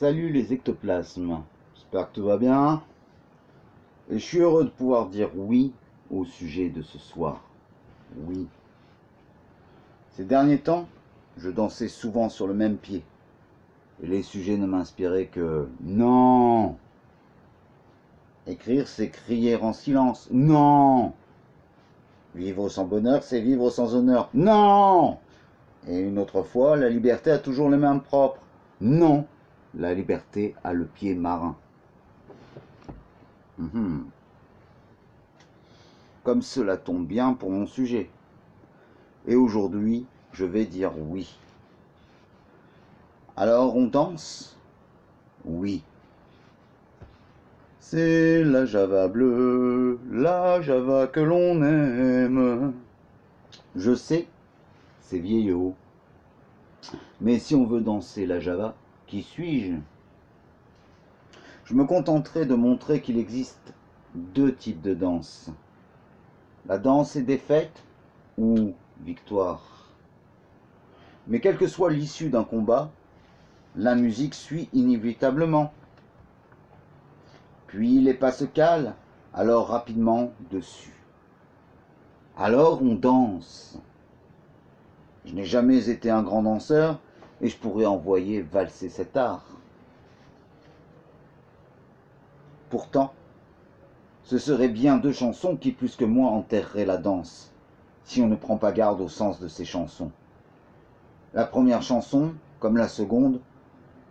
Salut les ectoplasmes, j'espère que tout va bien. Et je suis heureux de pouvoir dire oui au sujet de ce soir. Oui. Ces derniers temps, je dansais souvent sur le même pied. Et les sujets ne m'inspiraient que non. Écrire, c'est crier en silence. Non. Vivre sans bonheur, c'est vivre sans honneur. Non. Et une autre fois, la liberté a toujours les mains propres. Non. La liberté a le pied marin. Comme cela tombe bien pour mon sujet. Et aujourd'hui, je vais dire oui. Alors on danse? Oui. C'est la Java bleue, la Java que l'on aime. Je sais, c'est vieillot. Mais si on veut danser la Java, qui suis-je? Je me contenterai de montrer qu'il existe deux types de danse. La danse est défaite ou victoire. Mais quelle que soit l'issue d'un combat, la musique suit inévitablement. Puis les pas se calent, alors rapidement dessus. Alors on danse. Je n'ai jamais été un grand danseur et je pourrais envoyer valser cet art. Pourtant, ce seraient bien deux chansons qui plus que moi enterreraient la danse, si on ne prend pas garde au sens de ces chansons. La première chanson, comme la seconde,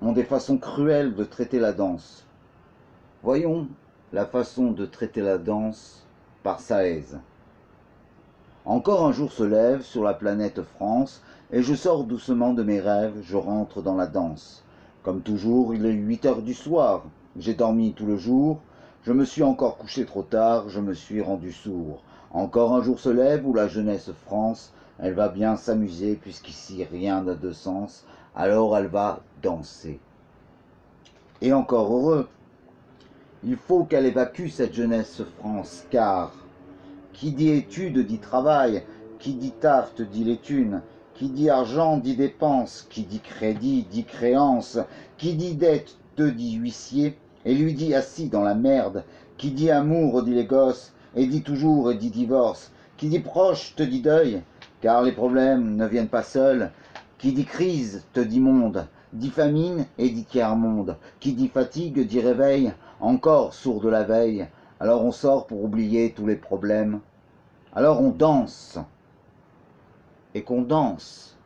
ont des façons cruelles de traiter la danse. Voyons la façon de traiter la danse par sa aise. Encore un jour se lève sur la planète France, et je sors doucement de mes rêves, je rentre dans la danse. Comme toujours, il est 8 heures du soir, j'ai dormi tout le jour, je me suis encore couché trop tard, je me suis rendu sourd. Encore un jour se lève où la jeunesse France, elle va bien s'amuser, puisqu'ici rien n'a de sens, alors elle va danser. Et encore heureux, il faut qu'elle évacue cette jeunesse France, car qui dit études dit travail, qui dit taf te dit les thunes, qui dit argent dit dépense, qui dit crédit dit créance, qui dit dette te dit huissier, et lui dit assis dans la merde, qui dit amour dit les gosses, et dit toujours et dit divorce, qui dit proche te dit deuil, car les problèmes ne viennent pas seuls, qui dit crise te dit monde, dit famine et dit tiers-monde, qui dit fatigue dit réveil, encore sourd de la veille, alors on sort pour oublier tous les problèmes. Alors on danse, et qu'on danse,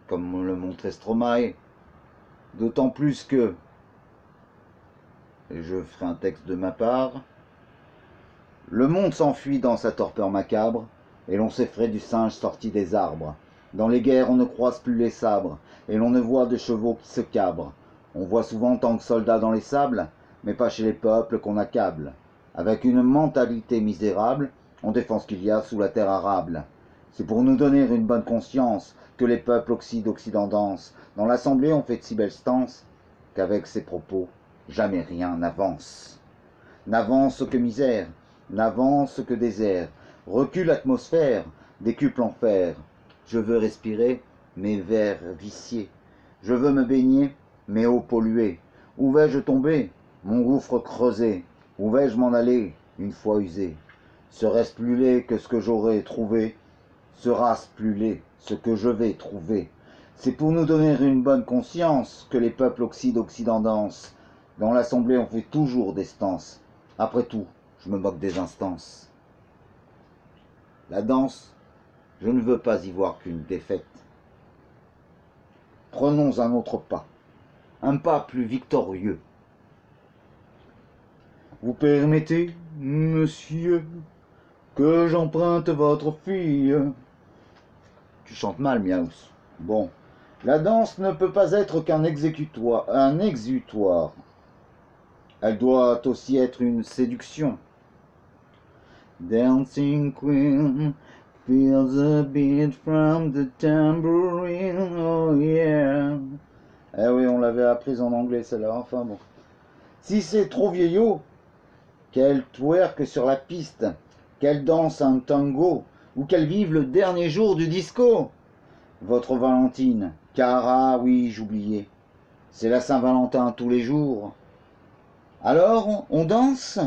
comme le montrait Stromae, d'autant plus que, et je ferai un texte de ma part, le monde s'enfuit dans sa torpeur macabre, et l'on s'effraie du singe sorti des arbres. Dans les guerres, on ne croise plus les sabres, et l'on ne voit de chevaux qui se cabrent. On voit souvent tant que soldats dans les sables, mais pas chez les peuples qu'on accable. Avec une mentalité misérable, on défend ce qu'il y a sous la terre arable. C'est pour nous donner une bonne conscience que les peuples occident dansent. Dans l'assemblée, on fait de si belles stances qu'avec ces propos, jamais rien n'avance. N'avance que misère, n'avance que désert. Recule l'atmosphère, décuple l'enfer. Je veux respirer mes vers viciés. Je veux me baigner mes eaux polluées. Où vais-je tomber, mon gouffre creusé? Où vais-je m'en aller, une fois usé? Serait-ce plus laid que ce que j'aurais trouvé? Sera-ce plus laid ce que je vais trouver? C'est pour nous donner une bonne conscience que les peuples occident dansent. Dans l'assemblée, on fait toujours des stances. Après tout, je me moque des instances. La danse, je ne veux pas y voir qu'une défaite. Prenons un autre pas, un pas plus victorieux. Vous permettez, monsieur, que j'emprunte votre fille? Tu chantes mal, Miaus. Bon, la danse ne peut pas être qu'un exutoire. Elle doit aussi être une séduction. Dancing queen, feel the beat from the tambourine, oh yeah. Eh oui, on l'avait apprise en anglais celle-là, enfin bon. Si c'est trop vieillot, qu'elle twerk sur la piste, qu'elle danse un tango, ou qu'elle vive le dernier jour du disco. Votre Valentine, car ah oui, j'oubliais, c'est la Saint-Valentin tous les jours. Alors, on danse,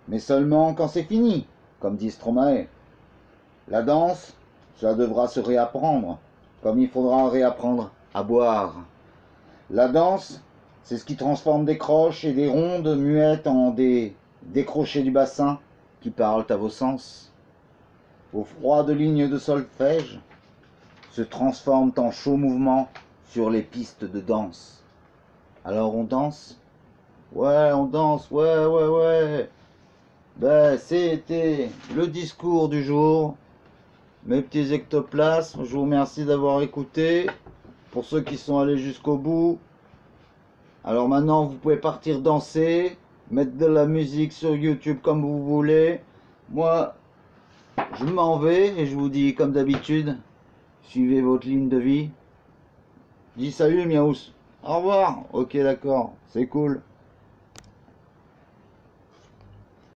mais seulement quand c'est fini, comme dit Stromae. La danse, ça devra se réapprendre, comme il faudra réapprendre à boire. La danse, c'est ce qui transforme des croches et des rondes muettes en des décrochés du bassin qui parlent à vos sens. Vos froides lignes de solfège se transforment en chauds mouvements sur les pistes de danse. Alors on danse? Ouais, on danse, ouais. Ben, c'était le discours du jour. Mes petits ectoplasmes, je vous remercie d'avoir écouté. Pour ceux qui sont allés jusqu'au bout. Alors maintenant, vous pouvez partir danser, mettre de la musique sur YouTube comme vous voulez. Moi, je m'en vais et je vous dis comme d'habitude, suivez votre ligne de vie. Je dis salut Miaous. Au revoir. Ok, d'accord, c'est cool.